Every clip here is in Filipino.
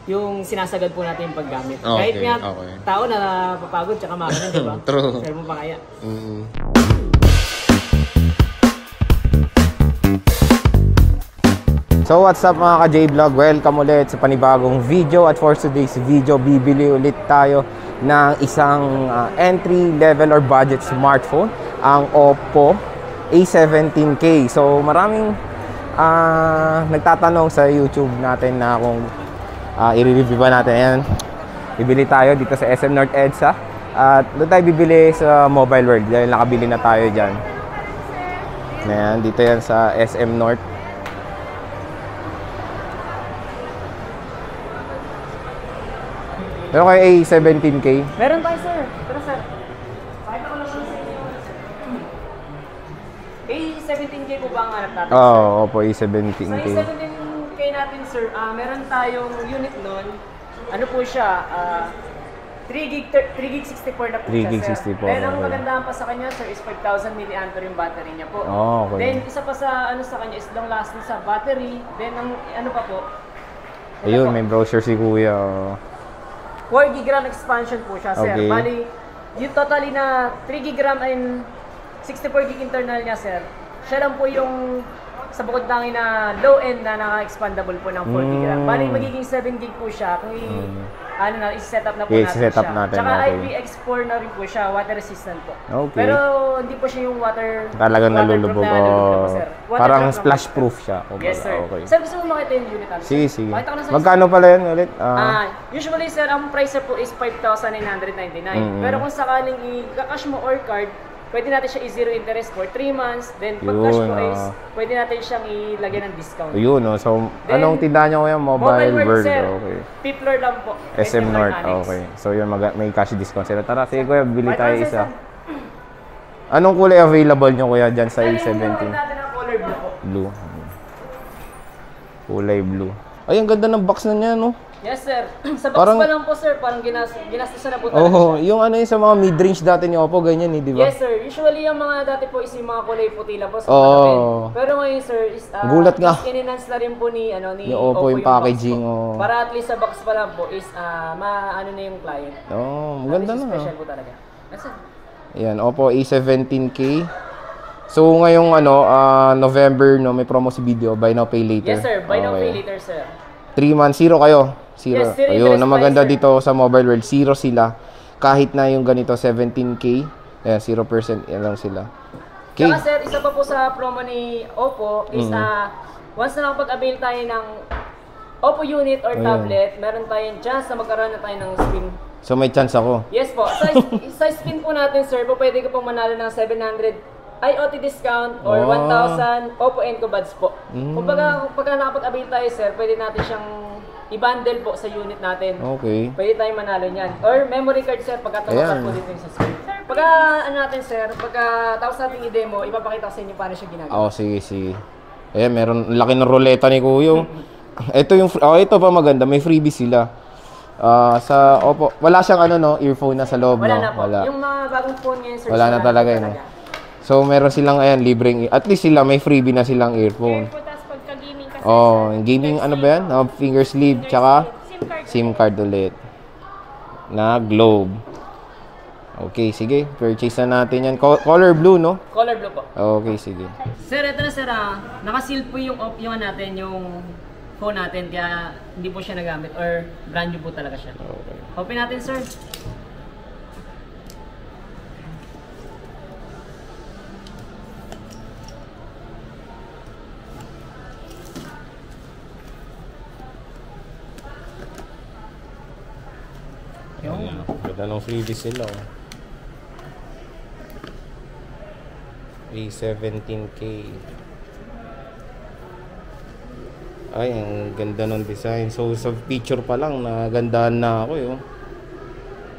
yung sinasagad po natin yung paggamit. Okay, Kahit nga tao na papagod tsaka makina, di ba? True. Pero mo pa kaya. So what's up mga ka-J-Vlog? Welcome ulit sa panibagong video. At for today's video, bibili ulit tayo ng isang entry level or budget smartphone, ang Oppo A17K. So maraming nagtatanong sa YouTube natin na kung i-review ba natin yan. Bibili tayo dito sa SM North EDSA at doon tayo bibili sa Mobile World dahil nakabili na tayo dyan. Ayan, dito yan sa SM North. Meron kayo A17K? Meron tayo, sir. Pero sir, pakita ko lang sa inyo. A17K po ba ang hanap natin, sir? Oo, Oppo A17K. Sa A17K natin, sir, meron tayong unit nun. Ano po siya? 3 gig 64 na po 3 gig siya, sir. 64. Then, ang magandaan pa sa kanya, sir, is 5,000 mAh yung battery niya po. Oh, okay. Then, isa pa sa, sa kanya is long lasting sa battery. Then, ang ano pa po? Ayun, may browser si Kuya. 4 GB RAM expansion po siya, sir. Okay. Bali, yung totally na 3 GB RAM and 64 GB internal niya, sir. Siya lang po yung sa bukod tangi na low end na naka-expandable po ng 4 GB RAM. Bali, magiging 7 GB po siya kung i-set up na po natin siya. Tsaka IPX4 na rin po siya, water resistant po. Okay. Pero hindi po siya yung water talagang nalulubog. Sir. Parang splash proof siya. Yes, sir. Okay. Sir, gusto mo makita yung unit natin? Sige, sige. Magkano pala yun ulit? Usually, sir, ang price po is 5,999. Pero kung sakaling i-cash mo or card, pwede natin siya i-zero interest for 3 months. Then, pag cash mo is, pwede natin siyang ilagyan ng discount. Yun, no? So, then, anong tindahan nyo kuya? Mobile World, sir. Okay. Fifth floor lang po. SM North, okay. So, yun, may cash discount sila. Tara, sige kuya, bili tayo isa. Anong kulay available nyo kuya dyan sa A17? Natin ang color blue po. Blue. Kulay blue. Ay, ang ganda ng box na niya, no? Yes, sir. Sa box pa lang po, sir. Parang ginastos na po talaga siya. Yung ano yung sa mga mid-range dati ni Oppo, ganyan eh, di ba? Yes, sir. Usually, yung mga dati po is yung mga kulay puti lang po sa malapit. Pero ngayon, sir, is gulat nga. in-enhance na rin po ni Oppo yung packaging. Para at least sa box pa lang po is maano na yung client. Maganda na. Special po talaga. Yes, sir. Ayan, Oppo A17K. So ngayong November, no, may promo si video, buy now pay later. Yes, sir. Buy now pay later, sir. 3 months, zero kayo. Zero. Yes, zero ayun, na maganda price, dito sa Mobile World, zero sila. Kahit na yung ganito 17K, ayan, 0% yan lang sila. Okay. Saka sir, isa pa po sa promo ni Oppo is once na nakapag-avail tayo ng Oppo unit or tablet, meron tayong chance na magkaroon na tayo ng spin. So may chance ako? Yes po. Sa spin po natin, sir, po pwede ka pong manalo ng 700 IoT discount or 1,000 Oppo Enco buds po. Kung pagka nakapag-avail tayo, sir, pwede natin siyang i-bundle po sa unit natin. Okay. Pwede tayong manalo niyan. Or memory card, sir, pagka tumakas po dito yung sa screen. Pagka natin, sir, pagka tapos natin i-demo, ipapakita ko sa inyo paano siya ginagawa. Sige, sige. Ayan, meron laki ng ruleta ni Kuya. Ito yung ito pa maganda, may freebie sila. Sa Oppo, wala siyang earphone na sa loob, wala no? na po. Wala. Yung mga bagong phone ngayon, sir, wala na talaga, no? So, meron silang, libreng, at least sila, may freebie na silang earphone. Gaming, ano ba yan? Finger sleeve, tsaka SIM card ulit. Na Globe. Okay, sige. Purchase na natin yan. Color blue, no? Color blue po. Okay, sige. Sir, ito na sir, nakaseal po yung natin, yung phone natin, kaya hindi po siya nagamit or brand new po talaga siya. Okay. Open natin, sir. Ganda ng freebies sila, A17K. Ay, ang ganda ng design. So, sa picture pa lang, nagandahan na ako,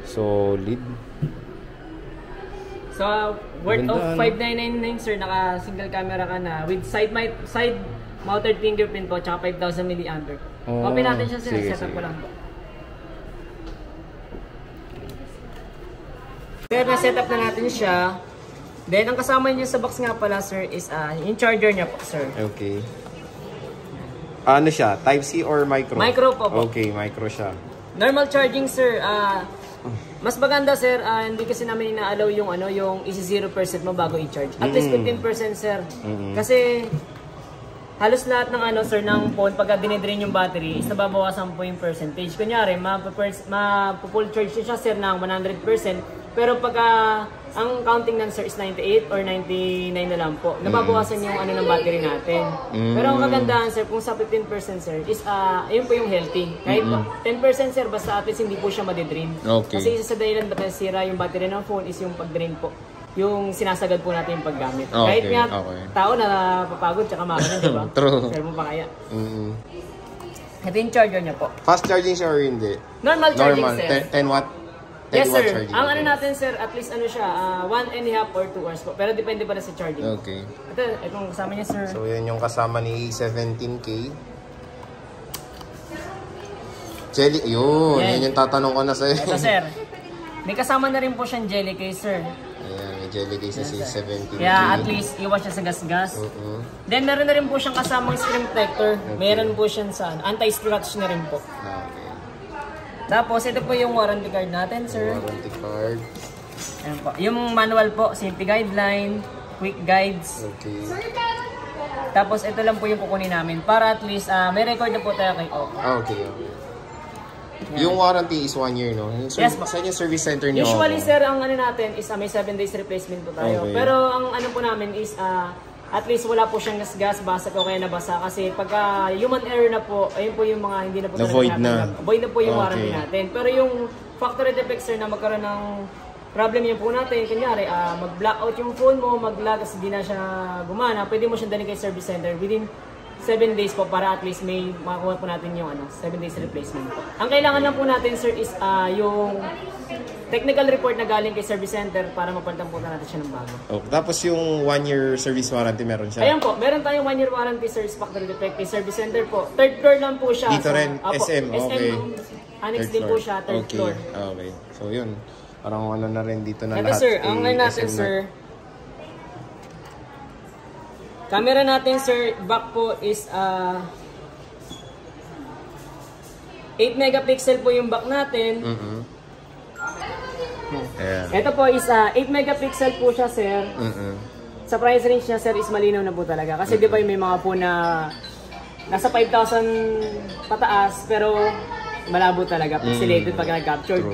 Solid. So, worth of 5,999, sir. Naka single camera ka na with side mounted fingerprint po, tsaka 5,000 mAh po. Open natin siya, sir. Setup ko lang po. Sir, na-setup na natin siya. Then, ang kasama niya sa box nga pala, sir, is yung charger niya po, sir. Okay. Ano siya? Type-C or micro? Micro po po. Okay, micro siya. Normal charging, sir. Mas maganda, sir. Hindi kasi namin ina-allow yung yung isi 0% mo bago i-charge. At least 15%, sir. Kasi halos lahat ng sir, ng phone, pagka dinidrain yung battery, is nababawasan po yung percentage. Kunyari, ma-full charge siya, sir, ng 100%. Pero pagka ang counting ng sir is 98 or 99 na lang po, nababawasan yung ng battery natin. Pero ang kagandahan, sir, kung sa 15%, sir, is ayun po yung healthy. Kahit 10%, sir, basta at least hindi po siya madidrain. Okay. Kasi isa sa dahilan ba't nasira yung battery ng phone is yung pag-drain po. Yung sinasagad po natin yung paggamit. Kahit nga tao na napapagod tsaka makina, di ba? True. Pero mo pa kaya. Ito yung charger niya po. Fast charging siya or hindi? Normal charging, sir. 10 watt? 10 Yes, watt sir. charging. Ang natin, sir, at least siya, 1.5 or 2 hours po. Pero depende pa na sa charging. Okay. Itong kasama niya, sir. So, yan yung kasama ni 17K. Jelly, yun. Yan yung tatanong ko na sa'yo. Ito, sir. May kasama na rin po siyang jelly case, sir. Ayan, may jelly case na si 17K. Kaya at least iwas siya sa gas-gas. Then meron na rin po siyang kasamang screen protector. Meron po siyang anti-scratch na rin po. Okay. Tapos ito po yung warranty card natin, sir. Warranty card. Ayan po. Yung manual po, safety guideline, quick guides. Okay. Tapos ito lang po yung kukunin namin para at least may record na po tayo kay O. Okay. Yung warranty is 1 year, no? Yes, po. Saan yung service center niyo? Usually, sir, ang natin is may 7 days replacement po tayo. Okay. Pero ang po namin is at least wala po siyang gas, basag o kaya nabasa. Kasi pagka human error na po, ayun po yung mga hindi na po void na. Void na po yung warranty natin. Pero yung factory defect, sir, na magkaroon ng problem yung po natin, kunyari, mag-blackout yung phone mo, mag-lag kasi di na siya gumana, pwede mo siyang dalhin kay service center within 7 days po para at least may makakuha po natin yung 7 days replacement po. Ang kailangan lang po natin, sir, is yung technical report na galing kay service center para mapalitan po natin siya ng bago. Okay. Tapos yung 1 year service warranty meron siya? Ayan po, meron tayong 1 year warranty, sir, factory defect kay service center po. Third floor lang po siya. Dito rin, SM, okay. Annex din po siya, third floor. Okay, so yun. Parang ano na rin dito na ito, lahat. Sir, ang natin, sir. Camera natin, sir, back po is 8 megapixel po yung back natin. Ito po is 8 megapixel po siya, sir. Sa price range niya, sir, is malinaw na po talaga. Kasi di ba may mga po na nasa 5,000 pataas, pero malabo talaga, pixelated pag nag-captured.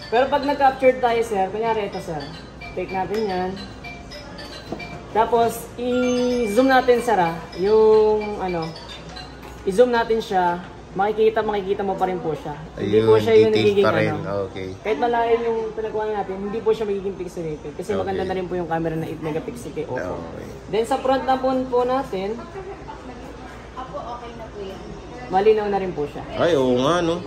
Pero pag nag-captured tayo, sir, kunyari ito, sir. Take natin yan. Tapos, i-zoom natin, sir, yung i-zoom natin siya, makikita mo pa rin po siya. Hindi po siya yung nagiging Okay. Kahit malayo yung pinagawa natin, hindi po siya magiging pixelated. Kasi maganda na rin po yung camera na 8 megapixel kay Oppo. Then sa front na po natin, okay na po yan. malinaw na rin po siya. Ay, oo nga, no?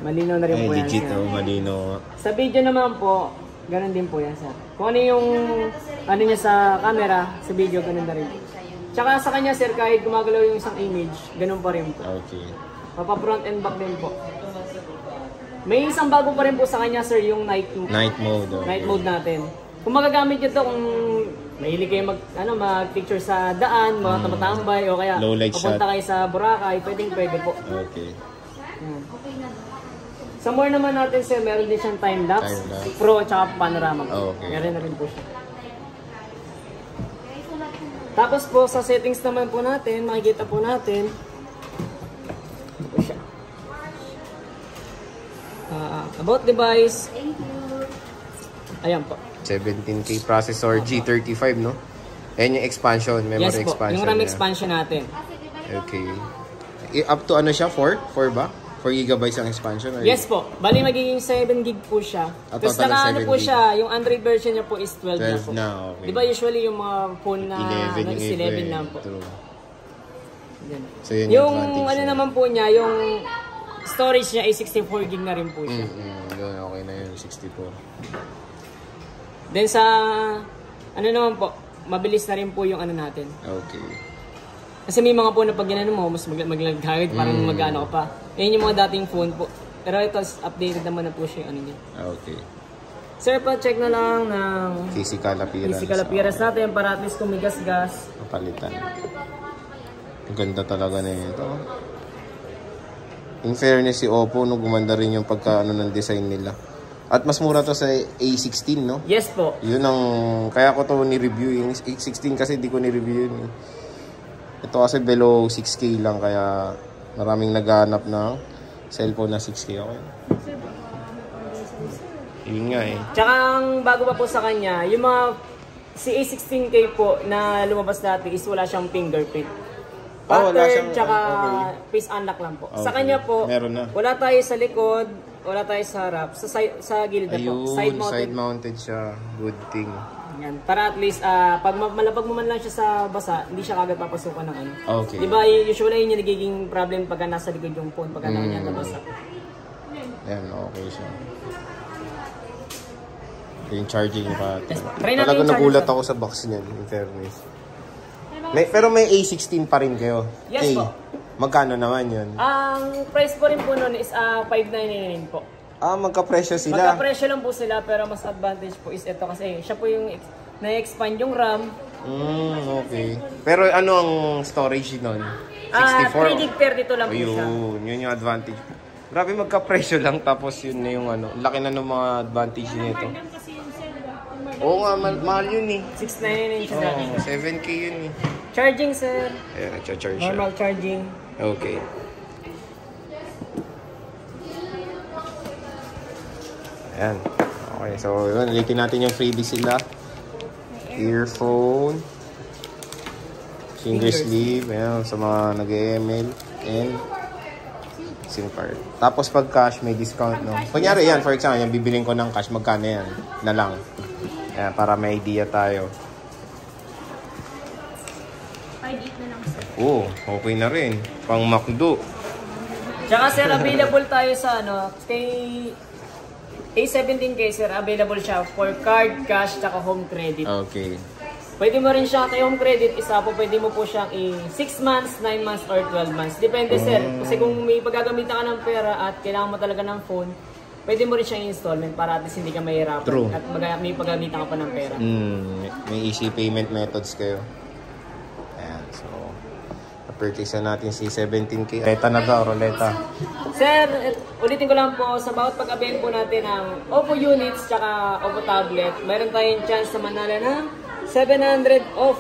Malinaw na rin po yan, legit, sir. malinaw. Sa video naman po, ganun din po yan, sir. Kung ano yung niya sa camera, sa video, ganun na rin. Tsaka sa kanya, sir, kahit gumagalaw yung isang image, ganun pa rin po. Okay. Papa front and back din po. May isang bago pa rin po sa kanya, sir, yung night mode. Night mode. Okay. Night mode natin. Kung magagamit nyo to, kung mahilig kayo mag-picture sa daan, mga tamatambay, o kaya low light papunta shot kayo sa Boracay, pwede po. Okay. Sa more naman natin, sir, meron din siyang time-lapse, pro, at saka panorama. Okay. Meron na rin po siya. Tapos po, sa settings naman po natin, makikita po natin, ito po siya. About device. Thank you. Ayan po. 17K processor, G35, no? Ayan yung expansion, memory Yes po, expansion. yung RAM niya. expansion natin. Okay. Up to ano siya? 4? 4 ba? 4 gigabytes ang expansion? Or Yes po. Bali magiging 7 gig po siya. At Tapos total naka 7 po gig. siya, yung Android version niya po is 12 na po. 12 na, okay. Di ba usually yung mga phone na 11 yung is 11 lang po. True. Yan. So yun Yung advantage ano niya. naman po niya, yung storage niya ay 64 gig na rin po siya. Yun, okay na yun, 64. Then sa ano naman po, mabilis na rin po yung ano natin. Okay. Kasi may mga phone na pag ginano mo, mas maglagagawid, parang mag-ano ka pa. Yan yung mga dating phone po. Pero ito, updated naman na po siya yung ano niya. Okay. Sir, pa-check na lang ng Physical appearance. natin para at least kung may gas-gas. Papalitan. Ang ganda talaga na ito. In fairness, si Oppo, no, gumanda rin yung pagka-ano ng design nila. At mas mura to sa A16, no? Yes po. Yun ang, kaya ko to ni-review. Yung A16 kasi di ko ni-review yun. Ito kasi below 6K lang, kaya maraming naghahanap ng cellphone na 6K. Okay. Yun nga eh. Tsaka ang bago pa po sa kanya, yung mga si A16K po na lumabas dati is wala siyang fingerprint. Wala Pattern, siyang, tsaka okay. face unlock lang po. Okay. Sa kanya po, Meron na. wala tayo sa likod, wala tayo sa harap, sa gilid na po. Ayun, side mounted siya. Good thing. Yan. Para at least, pag malapag mo man lang siya sa basa, hindi siya kagad papasukan ng ano. Okay. Di ba, usually yun yung nagiging problem pagka nasa likod yung phone, pagka niya nabasa. Ayan, okay siya. Yung charging pa. Yes, try natin Talaga yung nagulat charger, ako sa box niyan, in fairness. Pero may A16 pa rin kayo. Yes po. Magkano naman yun? Ang price po rin po nun is 599 po. Magkapresyo sila. Magkapresyo lang po sila, pero mas advantage po is ito kasi siya po yung na-expand yung RAM. Okay. Pero ano ang storage nun? 64? 3 gig 32 lang po siya. Yun yung advantage. Grabe, magkapresyo lang, tapos yun na yung ano. Laki na ng mga advantage nito. Oo nga, mahal yun eh. 699 siya dati. 7K yun eh. Charging, sir. Ayan, nag-charge siya. Normal charging. Okay. Ayan. Okay, so yun, ulitin natin yung freebie sila. Earphone. Finger sleeve. Ayan, sa mga nag-ML. And SIM card. Tapos pag cash, may discount, no? Kunyari yan, for example, yung bibiling ko ng cash, magkano yan? Na lang. Ayan, para may idea tayo. 5.8 na lang sir. Okay na rin. Pang McDo. Tsaka sir, available tayo sa ano, kay A17K sir, available siya for card, cash, tsaka home credit. Okay. Pwede mo rin siya kay home credit, isa po pwede mo po siyang 6 months, 9 months, or 12 months. Depende sir. Kasi kung may paggagamitan ka ng pera at kailangan mo talaga ng phone, pwede mo rin siyang installment para at least hindi ka mahirapan. True. At may paggagamitan ka pa ng pera. May easy payment methods kayo. Ayan, so na-purchase na natin si 17K. Roleta na daw, roleta. Sir, ulitin ko lang po, sa bawat pag-avail po natin ng Oppo units tsaka Oppo tablet, mayroon tayong chance na manala ng 700 off.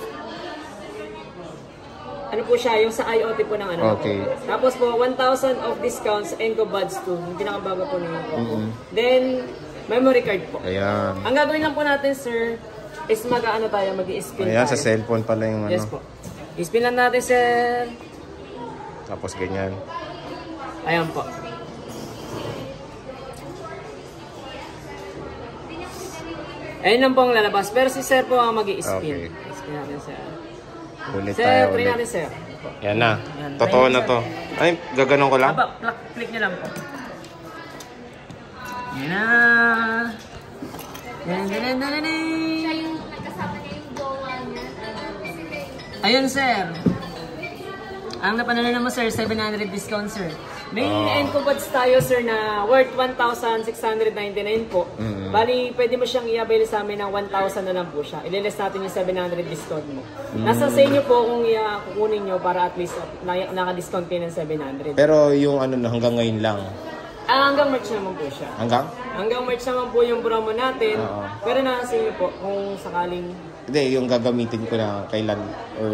Ano po siya, yung sa IoT po ng ano. Okay. Tapos po, 1,000 off discounts sa Enco Buds 2, yung pinakabago po ng Oppo. Then, memory card po. Ayan. Ang gagawin lang po natin, sir, is mag-ano tayo, mag-i-spin Ayan, tayo. sa cellphone pala yung ano. Yes po. I-spin lang natin, sir. Tapos ganyan. Ayan po. Ayun lang po ang lalabas. Pero si sir po ang mag-i-spin. Okay. Spin natin, sir. Ulit Sir, tayo try ulit. natin, sir. Yan na. Yan. Totoo Try na mo, to. Ay, gaganon ko lang? Aba, click nyo lang po. Yan na. Yan, yan, yan, yan, Siya yan. yung nagkasama niya yung jowa niya. Ayun, sir. Ang napanalo naman, sir, 700 discount, sir. May Enco Buds tayo, sir, na worth 1,699 po. Bali, pwede mo siyang i-avail sa amin ng 1,000 na lang po siya. Ililess natin yung 700 discount mo. Nasa sa inyo po kung kukunin nyo para at least naka-discount kayo ng 700. Pero yung ano na, hanggang ngayon lang. Hanggang March naman po siya. Hanggang? Hanggang March naman po yung promo natin. Pero nasa inyo po kung sakaling... Hindi, yung gagamitin ko na kailan or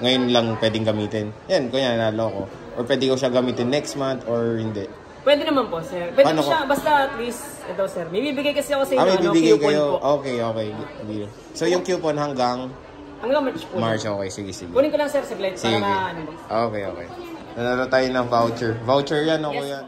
ngayon lang pwedeng gamitin. Yan, kunya nalo ko. Or pwede ko siya gamitin next month or hindi. Pwede naman po, sir. Pwede Paano po siya, basta at least, ito sir, may bibigay kasi ako sa inyo, May bibigay coupon kayo. po. Okay. So yung coupon hanggang Hanggang March po. March, okay. Sige. Kunin ko lang sir, saglit, Sige. para ano ba. Okay. Nanalo tayo ng voucher. Voucher yan, ako Yes. yan.